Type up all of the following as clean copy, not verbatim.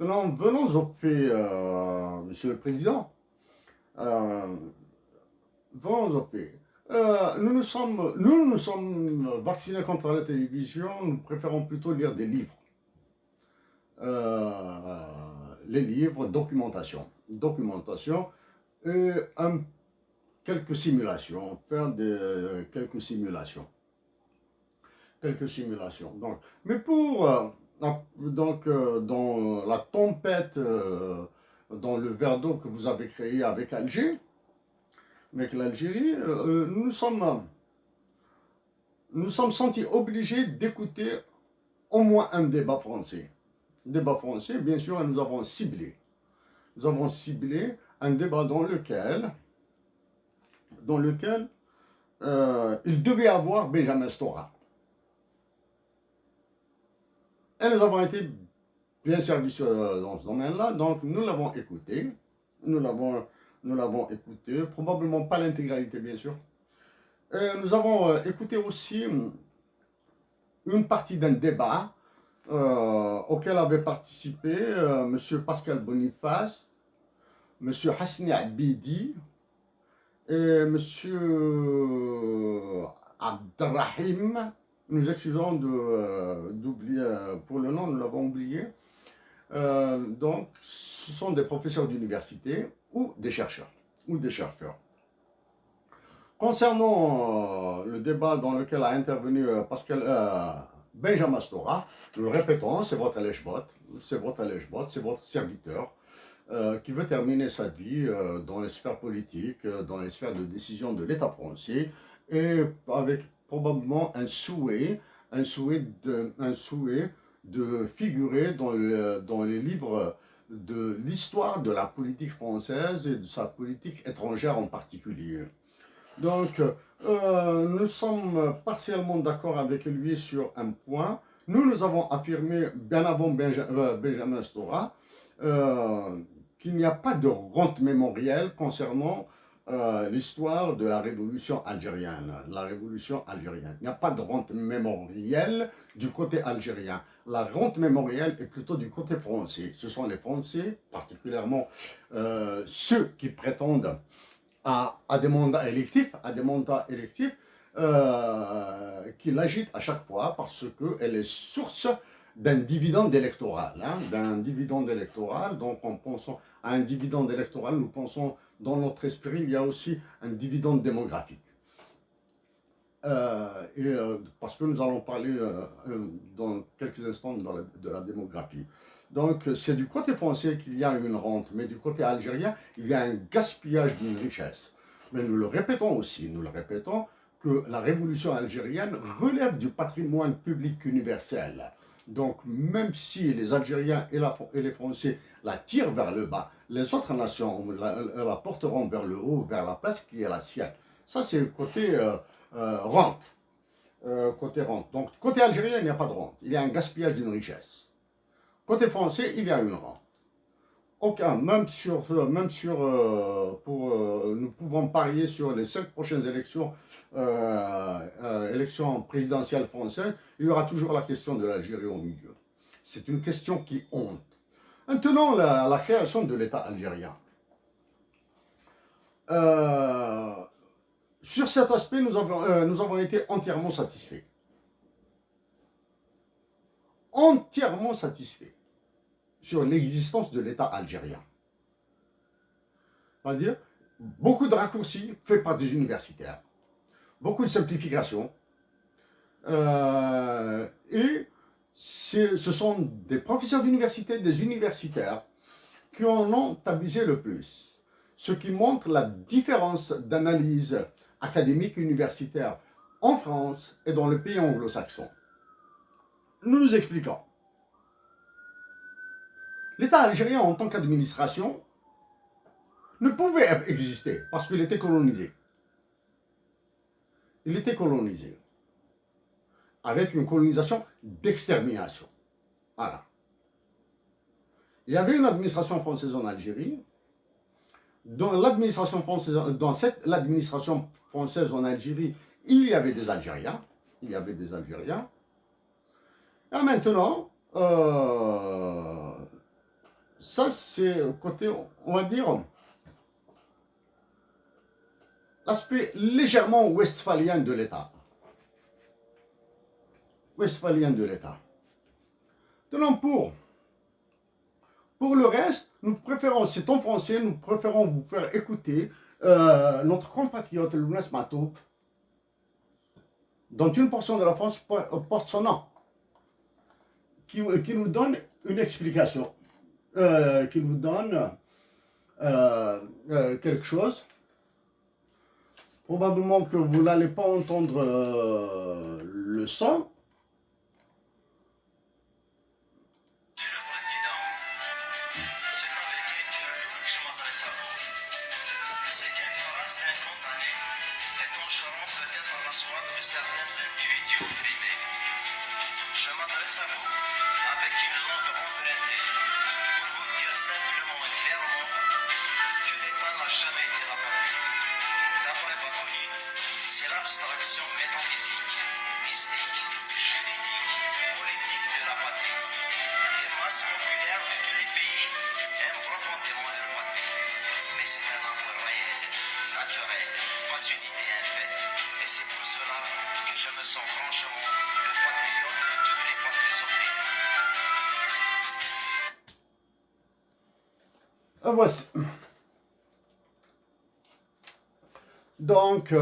Maintenant, venons au fait, Monsieur le Président. Euh, Venons au fait. Nous nous sommes vaccinés contre la télévision. Nous préférons plutôt lire des livres. Euh, les livres, documentation et quelques simulations, quelques simulations. Quelques simulations. Donc, mais dans la tempête, dans le verre d'eau que vous avez créé avec l'Algérie, nous sommes sentis obligés d'écouter au moins un débat français. Débat français, bien sûr, et nous avons ciblé. Nous avons ciblé un débat dans lequel il devait avoir Benjamin Stora. Et nous avons été bien servi dans ce domaine-là, donc nous l'avons écouté. Nous l'avons, nous l'avons écouté, probablement pas l'intégralité, bien sûr. Et nous avons écouté aussi une partie d'un débat auquel avaient participé M. Pascal Boniface, M. Hasni Abidi et M. Abdrahim. Nous excusons d'oublier pour le nom, nous l'avons oublié. Donc, ce sont des professeurs d'université ou des chercheurs. Concernant le débat dans lequel a intervenu Benjamin Stora, nous le répétons, c'est votre allège-bot, c'est votre serviteur qui veut terminer sa vie dans les sphères politiques, dans les sphères de décision de l'État français, et avec probablement un souhait de figurer dans les livres de l'histoire de la politique française et de sa politique étrangère en particulier. Donc, nous sommes partiellement d'accord avec lui sur un point. Nous avons affirmé bien avant Benjamin Stora qu'il n'y a pas de rente mémorielle concernant l'histoire de la révolution algérienne. Il n'y a pas de rente mémorielle du côté algérien. La rente mémorielle est plutôt du côté français. Ce sont les Français, particulièrement ceux qui prétendent à des mandats électifs, qui l'agitent à chaque fois parce qu'elle est source d'un dividende électoral. Donc, en pensant à un dividende électoral, nous pensons dans notre esprit, il y a aussi un dividende démographique. Parce que nous allons parler dans quelques instants de la démographie. Donc, c'est du côté français qu'il y a une rente, mais du côté algérien, il y a un gaspillage d'une richesse. Mais nous le répétons, que la révolution algérienne relève du patrimoine public universel. Donc, même si les Algériens et les Français la tirent vers le bas, les autres nations la porteront vers le haut, vers la place qui est la sienne. Ça, c'est le côté rente. Donc, côté algérien, il n'y a pas de rente. Il y a un gaspillage d'une richesse. Côté français, il y a une rente. Aucun, nous pouvons parier sur les 5 prochaines élections présidentielles françaises, il y aura toujours la question de l'Algérie au milieu. C'est une question qui honte. Maintenant, la création de l'État algérien. Sur cet aspect, nous avons été entièrement satisfaits. Entièrement satisfaits sur l'existence de l'État algérien. C'est-à-dire, beaucoup de raccourcis faits par des universitaires, beaucoup de simplifications, et ce sont des professeurs d'université, des universitaires qui en ont abusé le plus. Ce qui montre la différence d'analyse académique universitaire en France et dans les pays anglo-saxons. Nous nous expliquons. L'État algérien, en tant qu'administration, ne pouvait exister parce qu'il était colonisé. Il était colonisé avec une colonisation d'extermination. Voilà. Il y avait une administration française en Algérie. Dans l'administration française en Algérie, il y avait des Algériens. Et maintenant, ça c'est côté, on va dire, l'aspect légèrement westphalien de l'État. Westphalien de l'État. Donc pour le reste, nous préférons, c'est en français, nous préférons vous faire écouter notre compatriote Lounas Matoub, dont une portion de la France porte son nom, qui nous donne une explication, qui nous donne quelque chose. Probablement que vous n'allez pas entendre le son. Voici. Donc,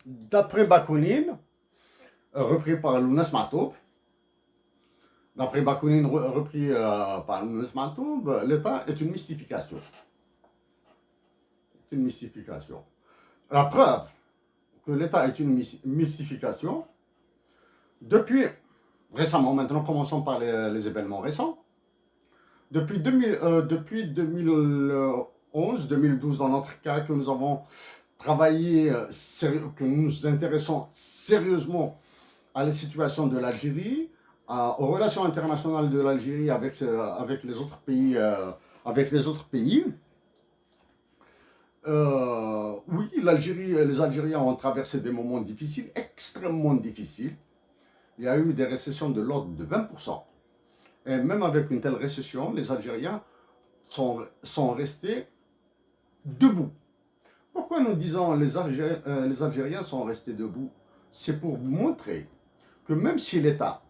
d'après Bakounine, repris par Lounas Matoub, d'après Bakounine, repris par Lounas Matoub, l'État est une mystification. C'est une mystification. La preuve que l'État est une mystification, depuis récemment, maintenant commençons par les événements récents, depuis 2011, 2012 dans notre cas, que nous avons travaillé, que nous nous intéressons sérieusement à la situation de l'Algérie, aux relations internationales de l'Algérie avec les autres pays, oui, les Algériens ont traversé des moments difficiles, extrêmement difficiles. Il y a eu des récessions de l'ordre de 20%. Et même avec une telle récession, les Algériens sont restés debout. Pourquoi nous disons les Algériens sont restés debout? C'est pour vous montrer que même si l'État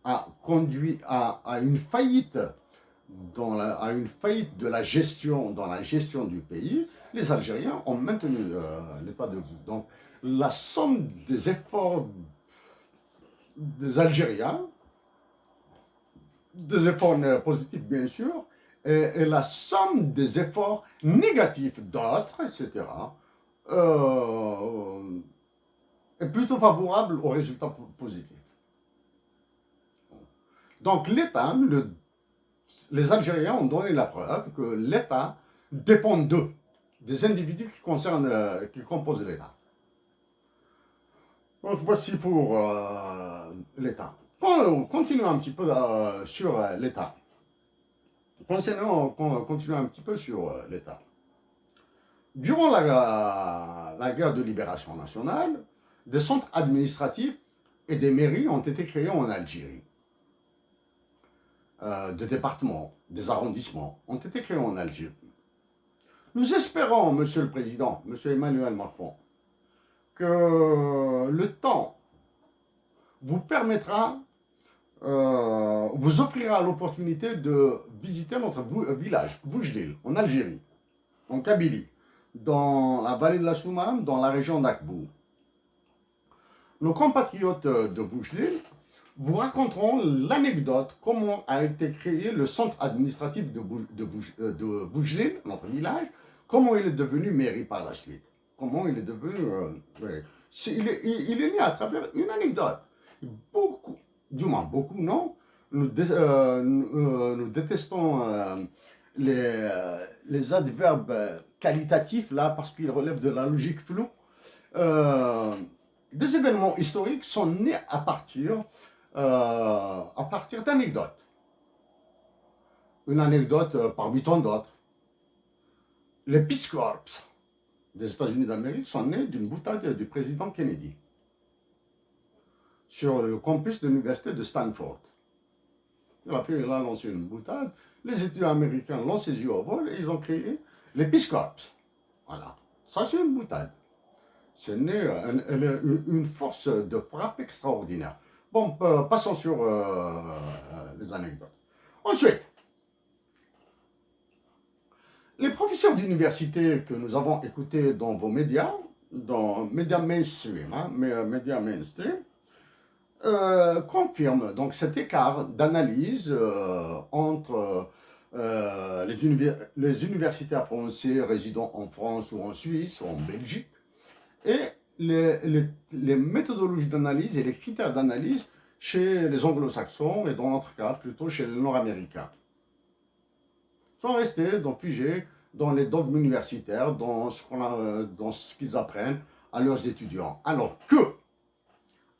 a conduit à une faillite de la gestion du pays, les Algériens ont maintenu l'État debout. Donc la somme des efforts des Algériens, des efforts positifs bien sûr, et la somme des efforts négatifs d'autres, etc., est plutôt favorable aux résultats positifs. Donc l'État, les Algériens ont donné la preuve que l'État dépend d'eux, des individus qui composent l'État. Donc voici pour l'État. Continuons un petit peu sur l'État. Continuons un petit peu sur l'État. Durant la guerre de libération nationale, des centres administratifs et des mairies ont été créés en Algérie. Des départements, des arrondissements ont été créés en Algérie. Nous espérons, Monsieur le Président, Monsieur Emmanuel Macron, que le temps vous permettra, vous offrira l'opportunité de visiter notre village, Boujlil, en Algérie, en Kabylie, dans la vallée de la Soumam, dans la région d'Akbou. Nos compatriotes de Boujlil vous raconteront l'anecdote, comment a été créé le centre administratif de Boujlil, notre village, comment il est devenu mairie par la suite. Comment il est devenu... il est né à travers une anecdote. Beaucoup, du moins beaucoup non, nous détestons les adverbes qualitatifs là parce qu'ils relèvent de la logique floue. Des événements historiques sont nés à partir d'anecdotes. Une anecdote parmi tant d'autres. Les Peace Corps des États-Unis d'Amérique sont nés d'une boutade du président Kennedy sur le campus de l'université de Stanford. Il a lancé une boutade. Les étudiants américains l'ont saisi au vol et ils ont créé les Peace Corps. Voilà. Ça, c'est une boutade. C'est une force de frappe extraordinaire. Bon, passons sur les anecdotes. Ensuite, les professeurs d'université que nous avons écoutés dans vos médias, dans médias mainstream, confirment donc cet écart d'analyse entre les universitaires français résidant en France ou en Suisse ou en Belgique et les méthodologies d'analyse et les critères d'analyse chez les anglo-saxons et dans notre cas plutôt chez les nord-américains. Sont restés donc figés dans les dogmes universitaires, dans ce qu'ils apprennent à leurs étudiants. Alors que,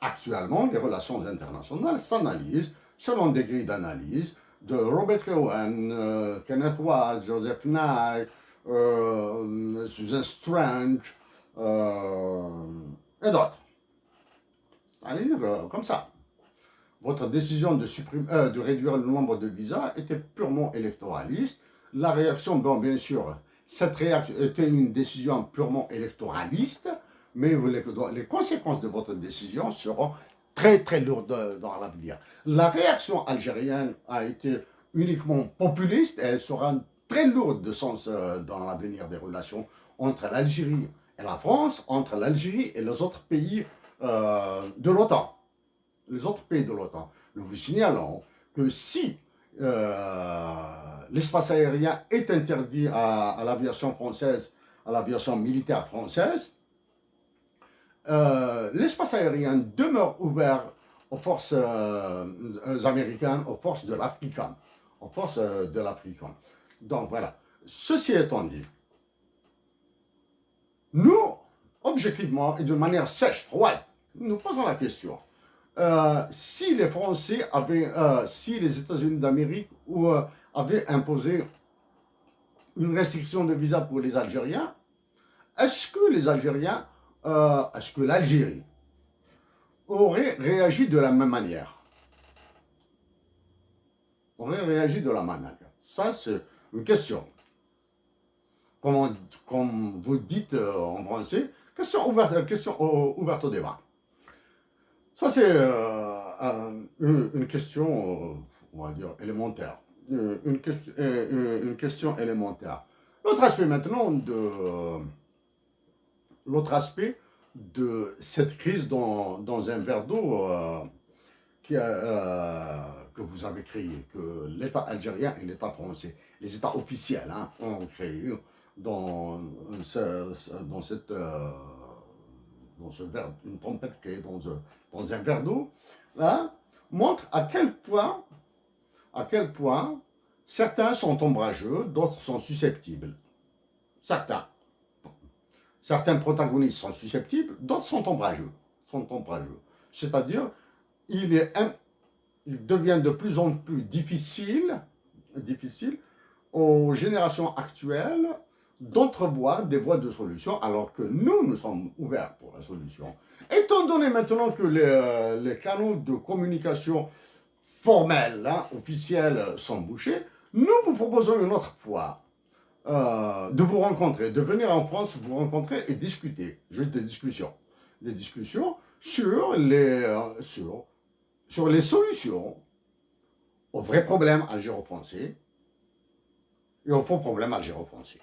actuellement, les relations internationales s'analysent selon des grilles d'analyse de Robert Cohen, Kenneth Walsh, Joseph Nye, Susan Strange et d'autres. C'est-à-dire comme ça. Votre décision de réduire le nombre de visas était purement électoraliste. La réaction, bon, bien sûr, cette réaction était une décision purement électoraliste, mais les conséquences de votre décision seront très très lourdes dans l'avenir. La réaction algérienne a été uniquement populiste et elle sera très lourde de sens dans l'avenir des relations entre l'Algérie et la France, entre l'Algérie et les autres pays de l'OTAN. Les autres pays de l'OTAN. Nous vous signalons que si l'espace aérien est interdit à l'aviation française, à l'aviation militaire française, l'espace aérien demeure ouvert aux forces américaines, aux forces de l'Africain. Aux forces de l'Africain. Donc voilà. Ceci étant dit, nous, objectivement et de manière sèche, froide, nous posons la question. Si les Français avaient, si les États-Unis d'Amérique avaient imposé une restriction de visa pour les Algériens, est-ce que les Algériens, est-ce que l'Algérie aurait réagi de la même manière? Aurait réagi de la même manière? Ça, c'est une question. Comme vous dites en français, question ouverte au débat. Ça, c'est une question, on va dire, élémentaire. Une question élémentaire. L'autre aspect maintenant l'autre aspect de cette crise dans un verre d'eau que vous avez créé, que l'État algérien et l'État français, les États officiels, hein, ont créé dans ce verre, une tempête créée dans un verre d'eau, hein, montre à quel point certains sont ombrageux, d'autres sont susceptibles. Certains protagonistes sont susceptibles, d'autres sont ombrageux. C'est-à-dire, il devient de plus en plus difficile aux générations actuelles d'entrevoir des voies de solution, alors que nous sommes ouverts pour la solution. Étant donné maintenant que les canaux de communication formels, hein, officiels, sont bouchés, nous vous proposons une autre fois de vous rencontrer, de venir en France, vous rencontrer et discuter, juste des discussions sur les solutions aux vrais problèmes algéro-français et aux faux problèmes algéro-français.